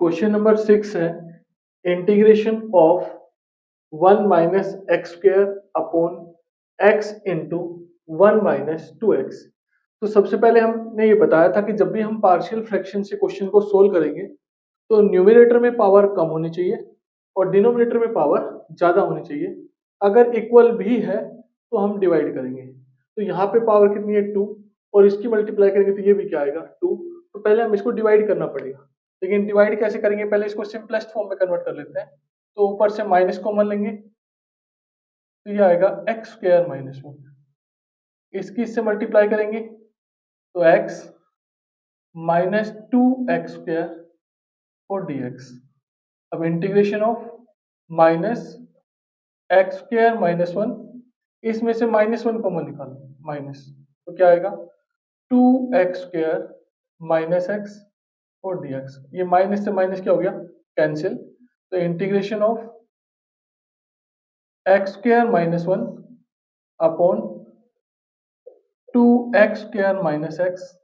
Question number 6 है integration of 1 minus x square upon x into 1 minus 2x। तो सबसे पहले हमने ये बताया था कि जब भी हम पार्शियल फ्रैक्शन से क्वेश्चन को सोल्व करेंगे तो न्यूमरेटर में पावर कम होनी चाहिए और डिनोमिनेटर में पावर ज़्यादा होनी चाहिए। अगर इक्वल भी है तो हम डिवाइड करेंगे। तो यहाँ पे पावर कितनी है 2 और इसकी मल्टीप्लाई करेंगे तो ये भी क्या आएगा 2। तो पहले हम इसको डिवाइड करना पड़ेगा, लेकिन डिवाइड कैसे करेंगे, पहले इसको सिंपलेस्ट फॉर्म में कन्वर्ट कर लेते हैं। तो ऊपर से माइनस कॉमन लेंगे तो ये आएगा एक्स स्क्वायर माइनस 1। इसकी इससे मल्टीप्लाई करेंगे तो एक्स माइनस 2x स्क्वायर और dx। अब integration of minus x square minus 1, इसमें से माइनस 1 कॉमन निकालो माइनस, तो क्या आएगा 2x स्क्वायर माइनस एक्स और dx। ये माइनस से माइनस क्या हो गया कैंसिल। तो integration of x square minus 1 upon 2x square minus x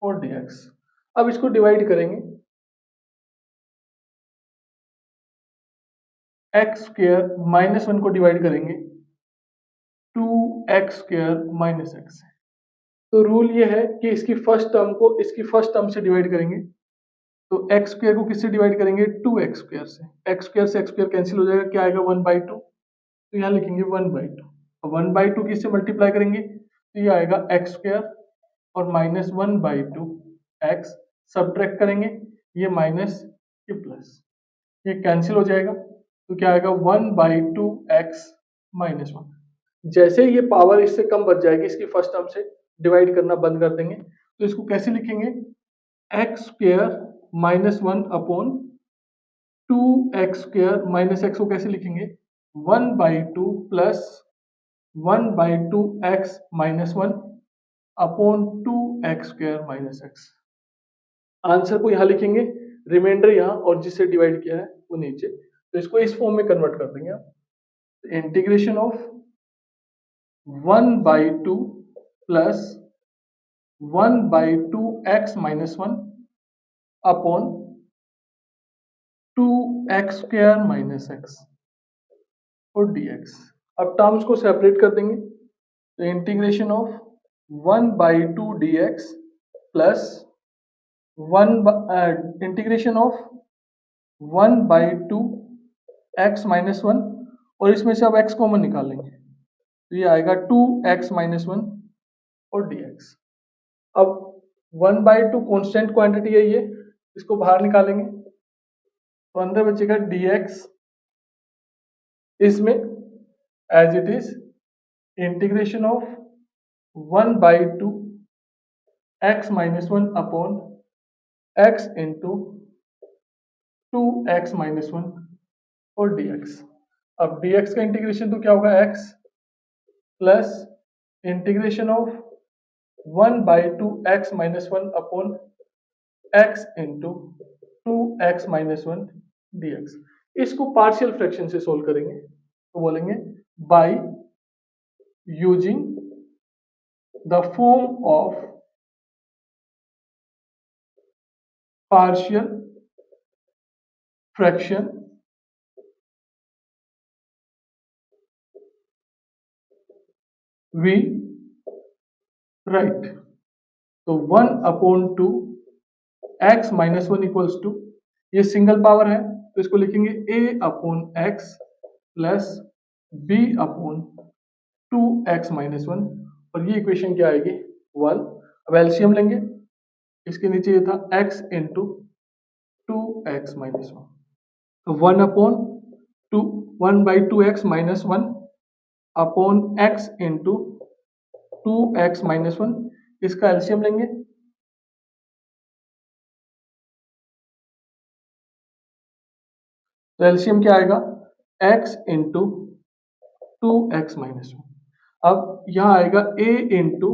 और dx। अब इसको डिवाइड करेंगे, एक्स स्क्वायर माइनस 1 को डिवाइड करेंगे 2x स्क्वायर माइनस एक्स। तो रूल ये है कि इसकी फर्स्ट टर्म को इसकी फर्स्ट टर्म से डिवाइड करेंगे। तो एक्स स्क्वायर को किससे डिवाइड करेंगे 2x स्क्वायर से। एक्स स्क्वायर से एक्स स्क्वायर कैंसिल हो जाएगा, क्या आएगा 1/2। तो यहाँ लिखेंगे 1/2। 1/2 किससे मल्टीप्लाई करेंगे तो ये आएगा एक्स स्क्वायर और माइनस 1/2 एक्स, सब्ट्रैक्ट करेंगे ये माइनस ये प्लस, ये कैंसिल हो जाएगा तो क्या आएगा 1/2 एक्स माइनस 1। जैसे ये पावर इससे कम बच जाएगी इसकी फर्स्ट टर्म से डिवाइड करना बंद कर देंगे। तो इसको कैसे लिखेंगे x square minus 1 upon 2x square minus x को कैसे लिखेंगे 1/2 plus 1/2 x minus 1 upon 2x square minus x. Answer को यहाँ लिखेंगे, रिमाइंडर यहाँ और जिससे डिवाइड किया है वो नीचे। तो इसको इस फॉर्म में कन्वर्ट कर देंगे आप। Integration of 1/2 plus 1/2 x minus 1 upon 2x square minus x और dx। अब टर्म्स को सेपरेट कर देंगे। तो integration of 1/2 dx plus integration of 1/2 x minus 1 और इसमें से अब x कॉमन निकाल लेंगे तो ये आएगा 2x माइनस 1 और dx। अब 1/2 कांस्टेंट क्वांटिटी है ये, इसको बाहर निकालेंगे तो अंदर बचेगा dx, इसमें as it is integration of 1/2 x minus 1 upon x into 2x minus 1 और dx। अब dx का इंटीग्रेशन तो क्या होगा x plus integration of 1/2 x minus 1 upon x into 2x minus 1 dx। इसको पार्शियल फ्रैक्शन से सोल्व करेंगे तो बोलेंगे by using the form of partial fraction we write. तो 1/2 एक्स माइनस 1 इक्वल्स टू, ये सिंगल पावर है तो इसको लिखेंगे a/x प्लस b/2x माइनस 1 और ये इक्वेशन क्या आएगी 1। अब एलसीएम लेंगे, इसके नीचे ये था x इंटू 2x माइनस 1। तो 1/2 x minus 1 upon x into 2x minus 1, इसका एलसीएम लेंगे तो एलसीएम क्या आएगा x इंटू 2x माइनस 1। अब यहाँ आएगा a इंटू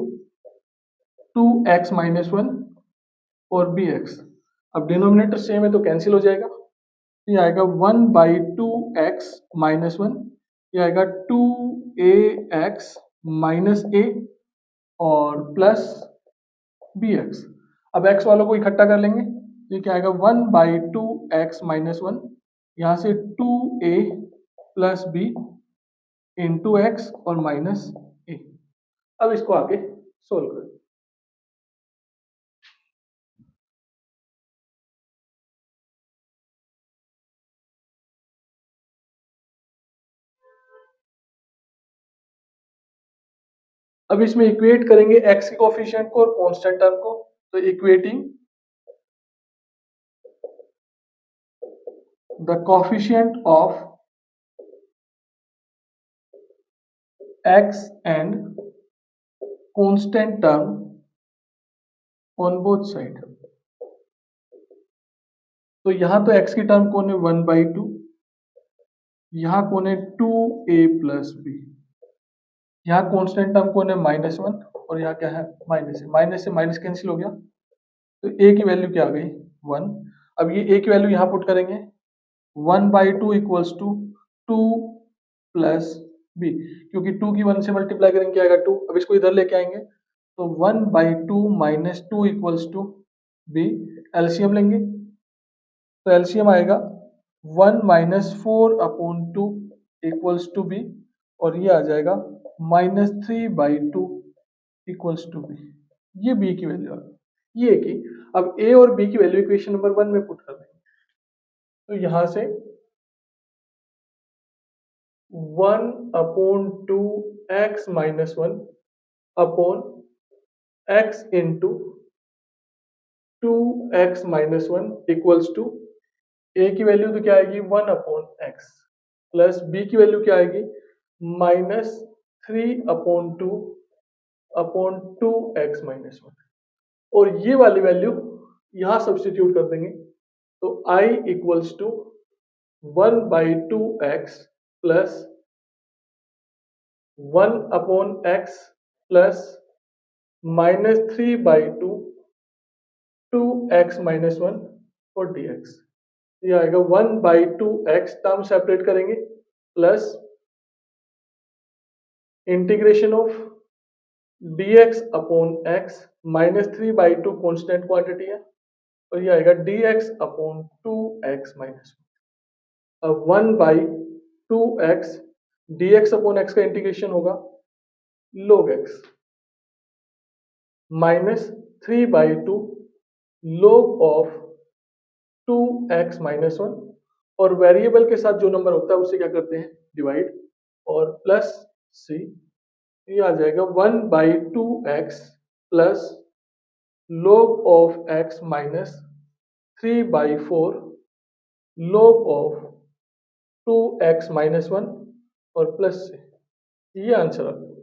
2x माइनस 1 और bx। अब डिनोमिनेटर सेम है तो कैंसिल हो जाएगा, ये आएगा 1/2 एक्स माइनस 1, ये आएगा 2ax माइनस a और प्लस bx। अब x वालों को इकट्ठा कर लेंगे, ये क्या आएगा 1/2 एक्स माइनस वन, यहाँ से 2a plus b into x और माइनस ए। अब इसको आगे सोल्व करें। अब इसमें इक्वेट करेंगे एक्स के कोफिशिएंट को और कांस्टेंट टर्म को। तो equating the coefficient of x and constant term on both side. तो यहां तो एक्स की टर्म कौन है 1/2, यहां कौन है 2a प्लस बी, यहाँ कांस्टेंट टर्म कौन है -1 और यहाँ क्या है माइनस से माइनस कैंसिल हो गया। तो a की वैल्यू क्या आ गई 1। अब ये a की वैल्यू यहाँ पुट करेंगे 1/2 इक्वल्स टू 2 प्लस b, क्योंकि 2 की 1 से मल्टीप्लाई करेंगे क्या आएगा 2। अब इसको इधर लेके आएंगे तो 1/2 minus 2 equals to b। LCM लेंगे तो एलसीएम आएगा 1 माइनस 4/2 इक्वल्स टू b और ये आ जाएगा -3/2 इक्वल्स टू बी। ये बी की वैल्यू आ गई। ये की अब ए और बी की वैल्यू इक्वेशन नंबर 1 में पुट कर देंगे। तो यहां से 1/2 x minus 1 upon x into 2x minus 1 equals to a की वैल्यू तो क्या आएगी 1/x प्लस बी की वैल्यू क्या आएगी -3/2 अपॉन 2x माइनस 1 और ये वाली वैल्यू यहां सब्स्टिट्यूट कर देंगे। तो i equals to 1/2x plus 1/x plus -3/2 2x minus 1 और dx। ये आएगा 1/2x, टर्म सेपरेट करेंगे plus integration of dx upon x -3/2 constant quantity है और ये आएगा dx अपॉन 2x माइनस 1। अब 1/2x dx अपॉन x का इंटीग्रेशन होगा log x -3/2 log of 2x minus 1 और वेरिएबल के साथ जो नंबर होता है उसे क्या करते हैं डिवाइड और प्लस c। ये आ जाएगा 1/2x plus log of x minus 3/4 log of 2x minus 1 और प्लस से। ये आंसर आ गया।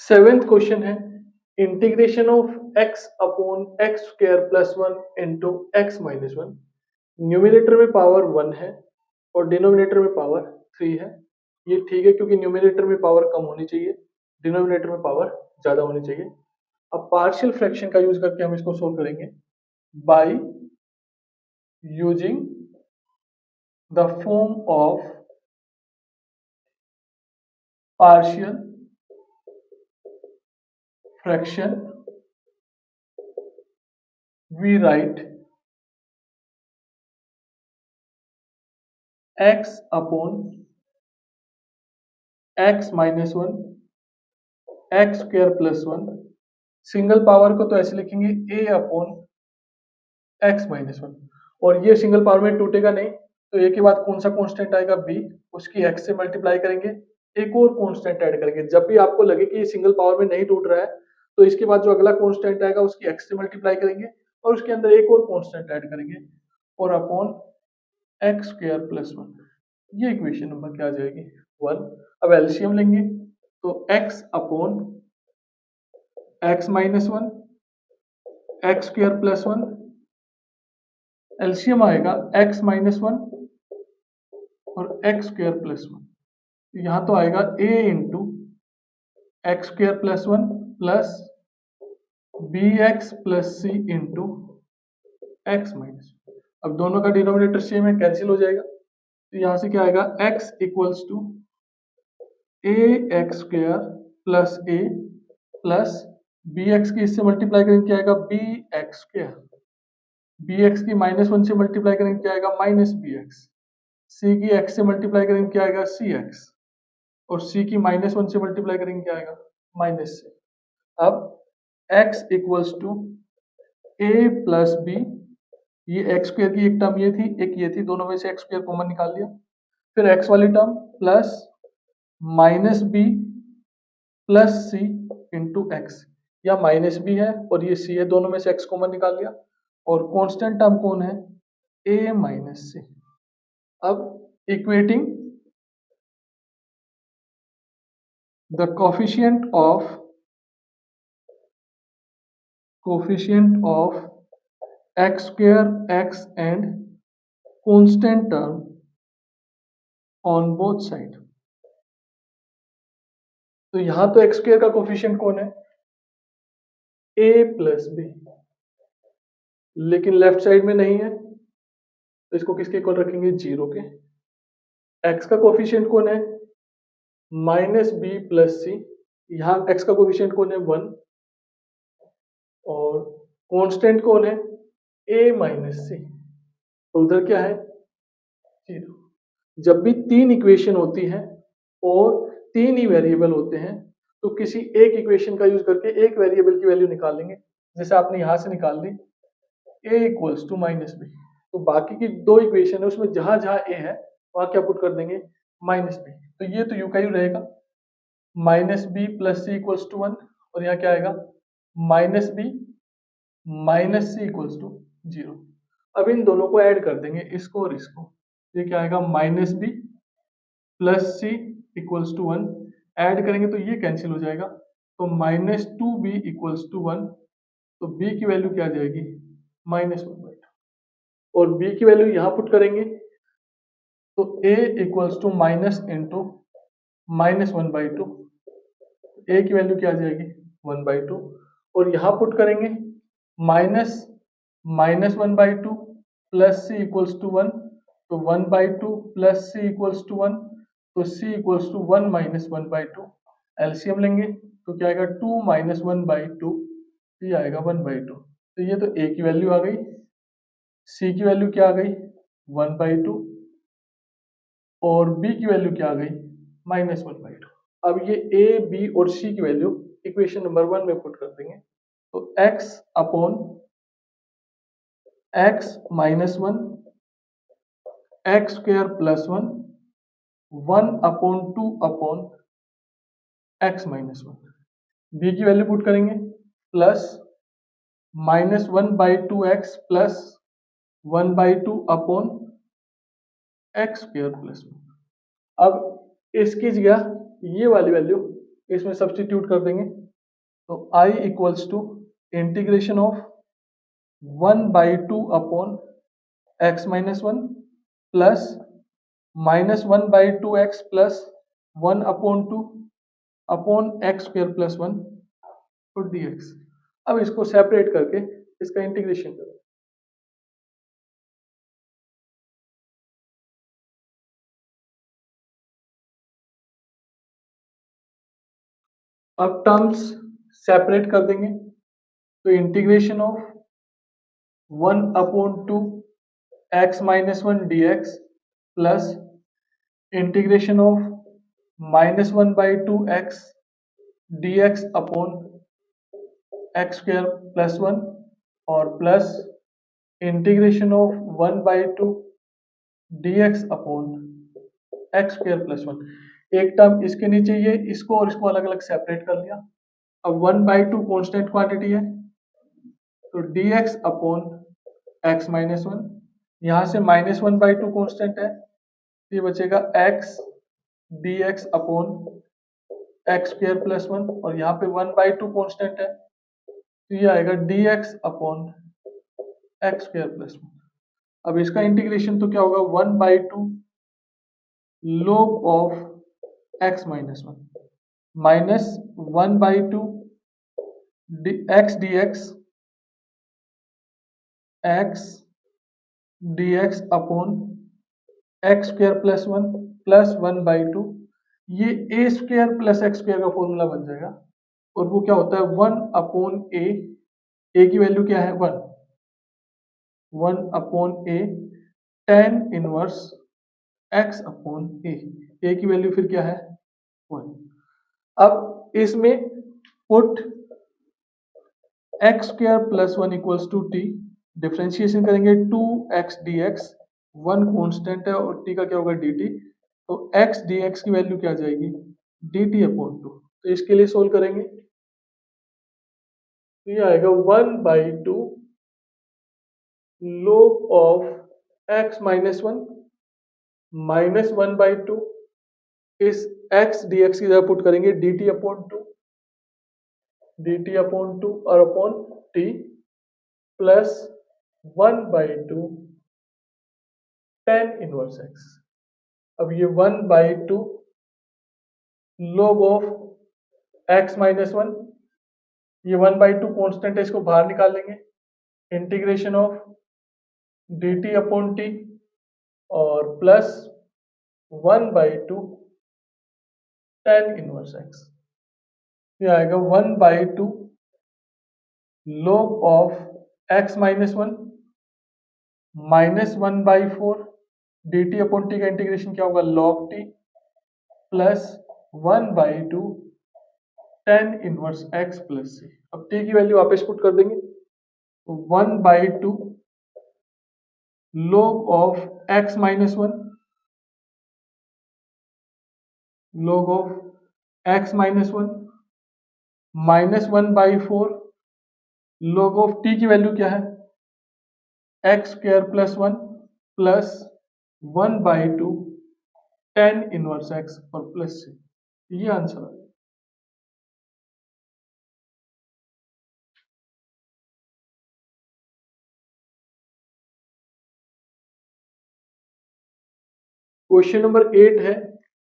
सेवेंथ क्वेश्चन है integration of x upon x square plus 1 into x minus 1। Numerator में पावर 1 है और डिनोमिनेटर में पावर 3 है। ये ठीक है क्योंकि न्यूमिनेटर में पावर कम होनी चाहिए, डिनोमिनेटर में पावर ज्यादा होनी चाहिए। अब पार्शियल फ्रैक्शन का यूज करके हम इसको सोल्व करेंगे by using the form of partial fraction we write x upon x minus 1 x square plus 1। Single power को तो ऐसे लिखेंगे a अपॉन एक्स माइनस 1 और ये सिंगल पावर में टूटेगा नहीं तो a के बाद कौन सा कांस्टेंट आएगा b, उसकी x से मल्टीप्लाई करेंगे, एक और कांस्टेंट ऐड करेंगे। जब भी आपको लगे कि ये सिंगल पावर में नहीं टूट रहा है तो इसके बाद जो अगला कांस्टेंट आएगा उसकी x से मल्टीप्लाई करेंगे और उसके अंदर एक और कांस्टेंट ऐड करेंगे और अपॉन एक्स स्क्वायर प्लस 1। ये इक्वेशन नंबर क्या आ जाएगी 1। अब एलसीएम लेंगे तो x upon x minus 1 x square plus 1, LCM आएगा x माइनस 1 और एक्स स्क्वायर प्लस 1। यहाँ तो आएगा a into x square plus 1 plus bx plus c into x minus 1। अब दोनों का डिनोमिनेटर सेम है, कैंसिल हो जाएगा। तो यहाँ से क्या आएगा, x equals to ax square plus a plus bx की इससे मल्टीप्लाई करेंगे क्या आएगा, bx स्क्वायर, bx की -1 से मल्टीप्लाई करेंगे क्या आएगा, माइनस bx, c की x से मल्टीप्लाई करेंगे क्या आएगा, cx, और c की -1 से मल्टीप्लाई करेंगे क्या आएगा, माइनस c। अब x equals to a plus b, ये एक्स स्क्वायर की एक टर्म ये थी, एक ये थी, दोनों में से एक्स स्क्वायर कॉमन निकाल लिया, फिर एक्स वाली term plus minus b plus c into x, या माइनस बी है और ये सी है, दोनों में से एक्स कॉमन निकाल लिया, और कांस्टेंट टर्म कौन है, ए माइनस सी। अब equating the coefficient of x square x and constant term on both side. तो यहां तो एक्स स्क्वायर का कोफिशिएंट कौन है, ए प्लस बी, लेकिन लेफ्ट साइड में नहीं है, तो इसको किसके इक्वल रखेंगे, जीरो के। एक्स का कोफिशिएंट कौन है, माइनस बी प्लस सी, यहाँ एक्स का कोफिशिएंट कौन है, 1, और कांस्टेंट कौन है, ए माइनस सी, तो उधर क्या है, जीरो। जब भी तीन इक्वेशन होती है और तीन ही वेरिएबल होते हैं, तो किसी एक इक्वेशन का यूज करके एक वेरिएबल की वैल्यू निकालेंगे, जैसे आपने यहां से निकाल ली a equals to minus b, तो बाकी की दो इक्वेशन है उसमें जहां जहां a है वहां क्या पुट कर देंगे, माइनस बी, तो ये तो यू का यू रहेगा, minus b plus c equals to 1, और यहाँ क्या आएगा, minus b minus c equals to 0। अब इन दोनों को ऐड कर देंगे, इसको और इसको, ये क्या आएगा, minus b plus c equals to 1, add करेंगे तो ये कैंसिल हो जाएगा, तो minus two b equals to 1, तो b की वैल्यू क्या आ जाएगी, -1/2, और b की वैल्यू यहाँ पुट करेंगे तो a equals to minus into -1/2, a की वैल्यू क्या आ जाएगी, 1/2, और यहाँ पुट करेंगे minus -1/2 plus c equals to 1, तो 1/2 प्लस सी इक्वल्स टू 1, तो c equals to 1 minus 1/2, LCM लेंगे तो क्या आएगा, 2 माइनस 1/2, ये आएगा 1/2, तो ये तो a की वैल्यू आ गई, c की वैल्यू क्या आ गई, 1/2, और b की वैल्यू क्या आ गई, -1/2। अब ये a b और c की वैल्यू इक्वेशन नंबर 1 में पुट कर देंगे, तो x upon x minus 1 x square plus 1 1/2 upon x minus 1, b की वैल्यू पुट करेंगे plus -1/2x plus 1/2 upon x square plus 1। अब इसकी जगह ये वाली वैल्यू इसमें सब्स्टिट्यूट कर देंगे, तो i equals to integration of 1/2 upon x minus 1 plus -1/2x plus 1/2 upon x square plus 1 और dx। अब इसको सेपरेट करके इसका इंटीग्रेशन करें, अब टर्म्स सेपरेट कर देंगे, तो integration of 1/2 x minus 1 dx plus integration of -1/2 x dx upon x square plus 1, और plus integration of 1/2 dx upon x square plus 1। एक टर्म इसके नीचे ये, इसको और इसको अलग अलग सेपरेट कर लिया। अब 1/2 कांस्टेंट क्वांटिटी है, तो dx अपॉन x माइनस 1, यहाँ से -1/2 कांस्टेंट है, ये बचेगा x dx upon x square plus 1, और यहाँ पे 1/2 कांस्टेंट है, तो ये आएगा dx upon x square plus 1। अब इसका इंटीग्रेशन तो क्या होगा, 1/2 log of x minus 1 minus 1/2 x dx x D x upon x square plus one plus one by to, ये ए स्क्वायर प्लस एक्स स्क्वायर का फॉर्मूला बन जाएगा और वो क्या होता है वन अपॉन ए की वैल्यू क्या है one, one upon a tan inverse x upon a की वैल्यू फिर क्या है वन। अब इसमें put x square plus one equals to t, differentiation करेंगे two x d x, one constant है और टी का क्या होगा डी टी, तो एक्स डी एक्स की वैल्यू क्या आ जाएगी डी टी अपॉन टू। तो इसके लिए सोल्व करेंगे तो ये आएगा one by two log of x minus one minus one by two, इस x dx की जगह पुट करेंगे dt upon two, dt upon two और upon t plus one by two tan inverse x। अब ये one by two log of x minus one, ये one by two constant है इसको बाहर निकाल लेंगे, integration of dt upon t और plus one by two tan inverse x, ये आएगा one by two log of x minus one minus one by four d t upon t का integration क्या होगा log t plus one by two tan inverse x plus c. अब t की value वापस put कर देंगे तो one by two log of x minus one, log of x minus one minus one by four log of t की value क्या है x square plus one plus one by two tan inverse x और plus सी, ये answer है। Question number 8 है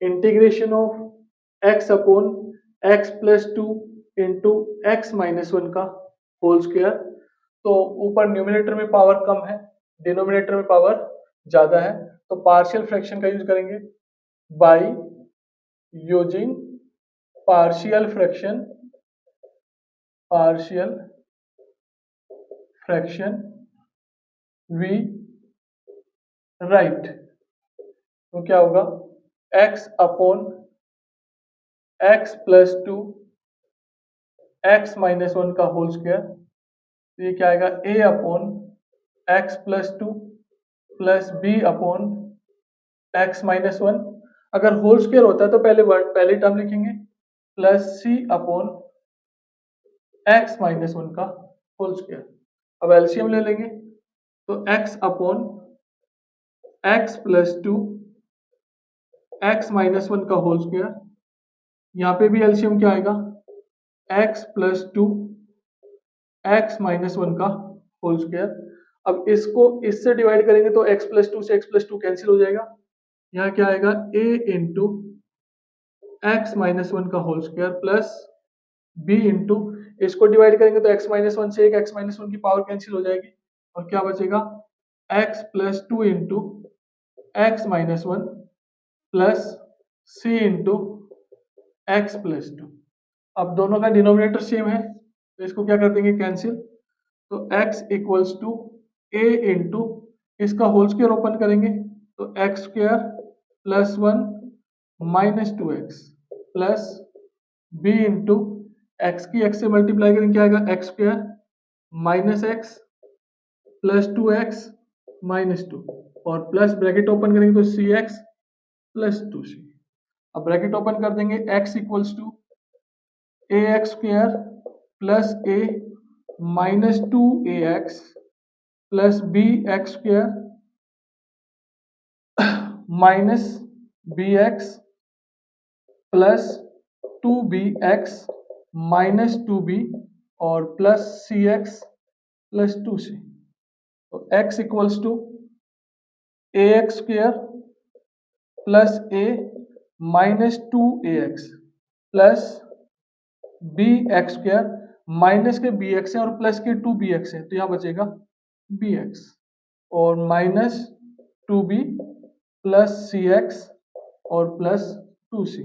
integration of x upon x plus two into x minus one का whole square. तो ऊपर न्यूमिनेटर में पावर कम है, डिनोमिनेटर में पावर ज्यादा है, तो पार्शियल फ्रैक्शन का यूज करेंगे by using partial fraction, partial fraction we write, तो क्या होगा x upon x plus two x minus one का होल स्क्वायर, तो ये क्या आएगा a upon x plus two plus b upon x minus one. अगर होल स्क्वायर होता है तो पहले टर्म लिखेंगे plus c upon x minus one का होल स्क्वायर। अब एलसीएम ले लेंगे तो x upon x plus two x minus one का होल स्क्वायर, यहाँ पे भी एलसीएम क्या आएगा x plus two x minus one का होल स्क्वायर। अब इसको इससे डिवाइड करेंगे तो x प्लस टू से x प्लस टू कैंसिल हो जाएगा, यहाँ क्या आएगा a into x minus one का whole square plus b into, इसको डिवाइड करेंगे तो x माइनस वन से एक x माइनस वन की पावर कैंसिल हो जाएगी और क्या बचेगा x plus two into x minus one plus c into x plus two. अब दोनों का डिनोमिनेटर सेम है तो इसको क्या कर देंगे कैंसिल, तो x equals to a into इसका होल स्क्वायर ओपन करेंगे तो x square plus one minus two x plus b into x की एक्स से मल्टीप्लाई करेंगे क्या आएगा x square minus x plus two x minus two और प्लस ब्रैकेट ओपन करेंगे तो c x plus two c. अब ब्रैकेट ओपन कर देंगे x equals to a x square plus a minus two a x plus b x square minus b x plus two b x minus two b और plus c x plus two c. तो x equals to a x square plus a minus two a x plus b x square, minus के b x है और plus के to b x है तो यहाँ बचेगा बी एक्स। और minus 2b plus c x और प्लस 2c।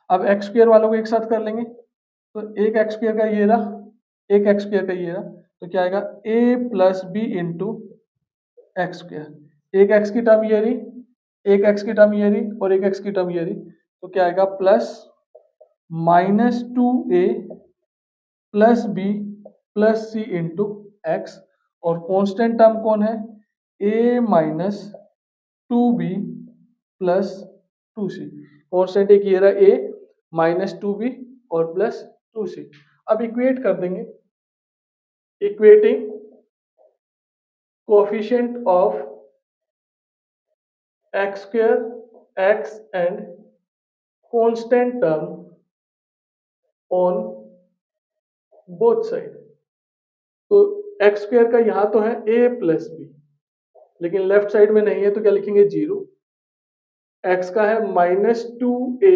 अब एक्स स्क्वायर वालों को एक साथ कर लेंगे, तो एक एक्स स्क्वायर का ये रहा, एक एक्स स्क्वायर का ये रहा, तो क्या आएगा a plus b into x square. एक एक्स की टर्म ये रही, एक एक्स की टर्म ये रही और एक एक्स की टर्म ये रही, तो क्या आएगा plus minus 2a plus b plus c into x. और कांस्टेंट टर्म कौन है, a minus 2b plus 2c। Constant एक ये रहा a माइनस 2b और प्लस 2c। अब इक्वेट कर देंगे, equating coefficient of x square x and constant term on both side. तो एक्स स्क्वायर का यहाँ तो है a प्लस बी, लेकिन लेफ्ट साइड में नहीं है, तो क्या लिखेंगे 0। एक्स का है minus 2a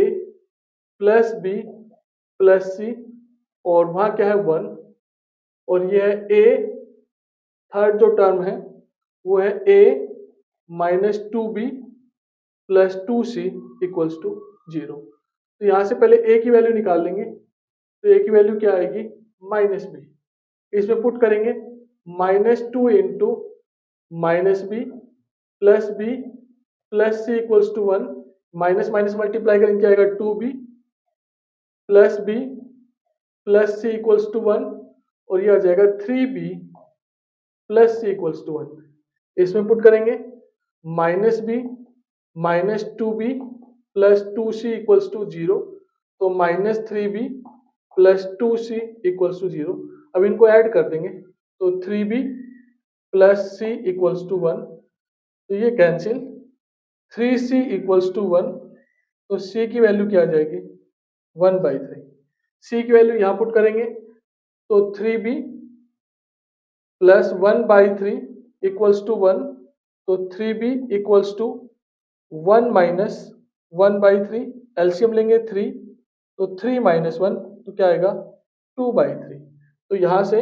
plus b plus c और वहाँ क्या है 1, और ये है a, थर्ड जो टर्म है वो है a minus 2b plus 2c equals to 0। तो यहाँ से पहले a की वैल्यू निकाल लेंगे, तो a की वैल्यू क्या आएगी माइनस बी। इसमें पुट करेंगे minus 2 into minus b plus c equals to 1, minus minus multiply करेंगे क्या आएगा 2b plus b plus c equals to 1, और ये आ जाएगा 3b plus c equals to 1। इसमें पुट करेंगे minus b minus 2b plus 2c equals to 0, तो minus 3b plus 2c equals to 0। अब इनको ऐड कर देंगे, तो 3b plus c equals to 1, तो ये कैंसिल, 3c इक्वल्स टू 1, तो c की वैल्यू क्या आ जाएगी 1/3। c की वैल्यू यहाँ पुट करेंगे, तो 3b प्लस 1/3 इक्वल्स टू 1, तो 3b equals to 1 minus 1/3, LCM लेंगे 3, तो 3 माइनस 1, तो क्या आएगा 2/3। तो यहाँ से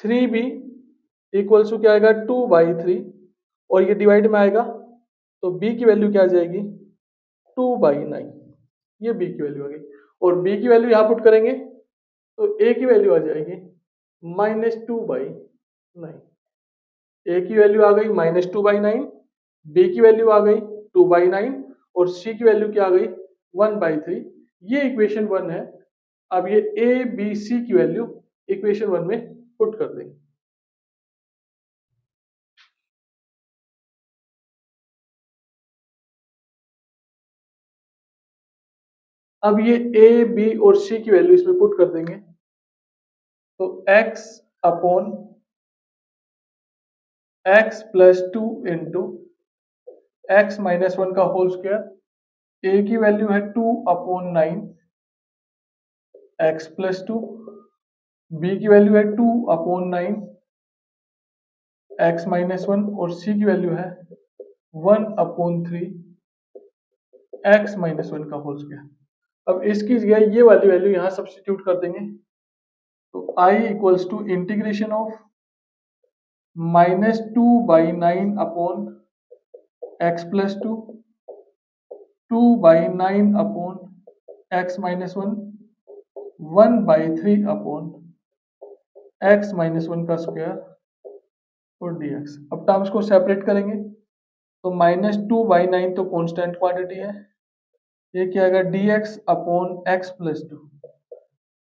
3b इक्वल्स टू क्या आएगा 2/3, और ये डिवाइड में आएगा, तो b की वैल्यू क्या आ जाएगी 2/9। ये b की वैल्यू आ गई, और b की वैल्यू यहाँ पुट करेंगे, तो a की वैल्यू आ जाएगी माइनस 2/9। a की वैल्यू आ गई माइनस 2/9, b की वैल्यू आ गई 2/9 और c की वैल्यू क्या आ गई 1/3। ये इक्वेशन 1 है। अब ये a b c की वैल्यू इक्वेशन 1 में पुट कर देंगे। अब ये a b और c की वैल्यू इसमें पुट कर देंगे, तो x upon x plus 2 into x minus 1 का होल स्क्वायर, a की वैल्यू है 2/9 x प्लस 2, b की वैल्यू है 2/9 x माइनस 1 और c की वैल्यू है 1/3 x माइनस 1 का होल स्क्वायर। अब इसकी जगह ये वाली वैल्यू यहाँ सब्स्टिट्यूट कर देंगे, तो I equals to integration of minus 2/9 upon x plus 2, 2/9 upon x minus 1, 1/3 upon x minus 1 का स्क्वायर और dx। अब टर्म्स को सेपरेट करेंगे, तो माइनस 2/9 तो कांस्टेंट क्वांटिटी है, ये क्या आएगा dx upon x plus 2,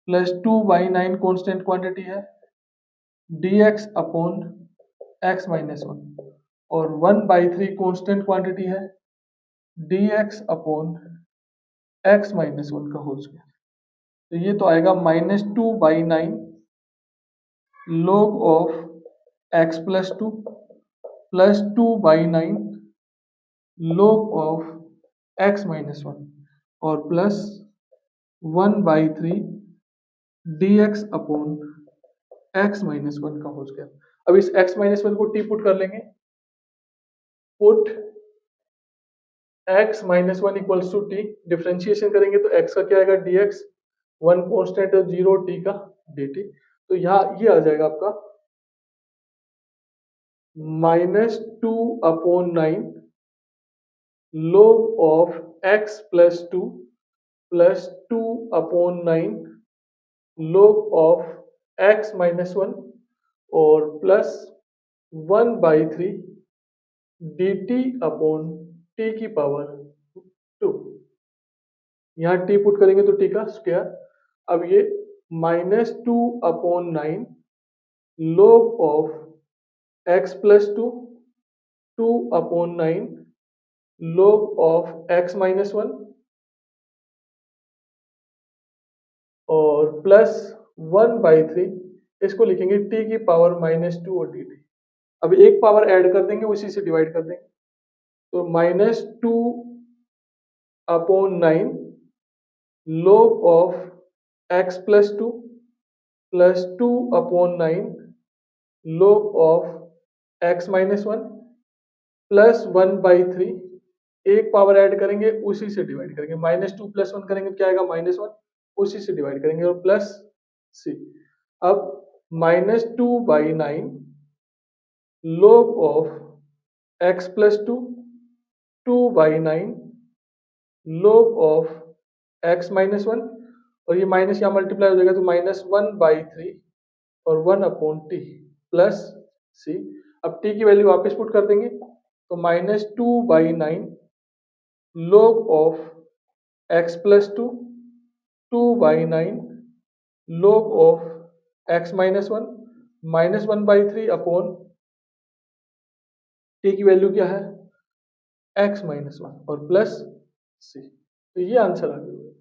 plus 2/9 constant quantity है, dx अपॉन एक्स माइनस 1, और 1/3 कांस्टेंट क्वांटिटी है, dx अपॉन एक्स माइनस 1 का होल स्क्वायर। तो ये तो आएगा minus 2/9 log of x plus 2 plus 2/9 log of x minus 1 और plus 1/3 dx upon x minus 1 का होल स्क्वायर। अब इस एक्स माइनस 1 को टी पुट कर लेंगे, put x minus 1 equals to t, differentiation करेंगे तो एक्स का क्या आएगा dx, 1 कॉन्स्टेंट है 0, टी का dt। तो यहाँ ये आ जाएगा आपका -2/9 log of x plus 2 plus 2/9 log of x minus 1 और प्लस 1/3 dt अपॉन t की पावर 2। यहाँ t पुट करेंगे तो t का स्क्वायर। अब ये -2/9 log of x plus 2 2/9 log of x minus 1 और प्लस 1/3 इसको लिखेंगे t की पावर -2 और dt। अब एक पावर ऐड कर देंगे, उसी से डिवाइड कर देंगे, तो -2/9 log of x plus 2 plus 2/9 log of x minus 1 plus 1/3 एक पावर ऐड करेंगे, उसी से डिवाइड करेंगे, -2 प्लस 1 करेंगे तो क्या आएगा -1, उसी से डिवाइड करेंगे और प्लस c। अब -2/9 log of x plus 2 2/9 log of x minus 1 और ये माइनस यहाँ मल्टीप्लाई हो जाएगा तो -1/3 और 1/t प्लस c। अब t की वैल्यू वापस पुट कर देंगे तो -2/9 log of x plus 2 2/9 log of x minus 1 -1/3 upon t की वैल्यू क्या है x माइनस 1 और प्लस c। तो ये आंसर आ गया।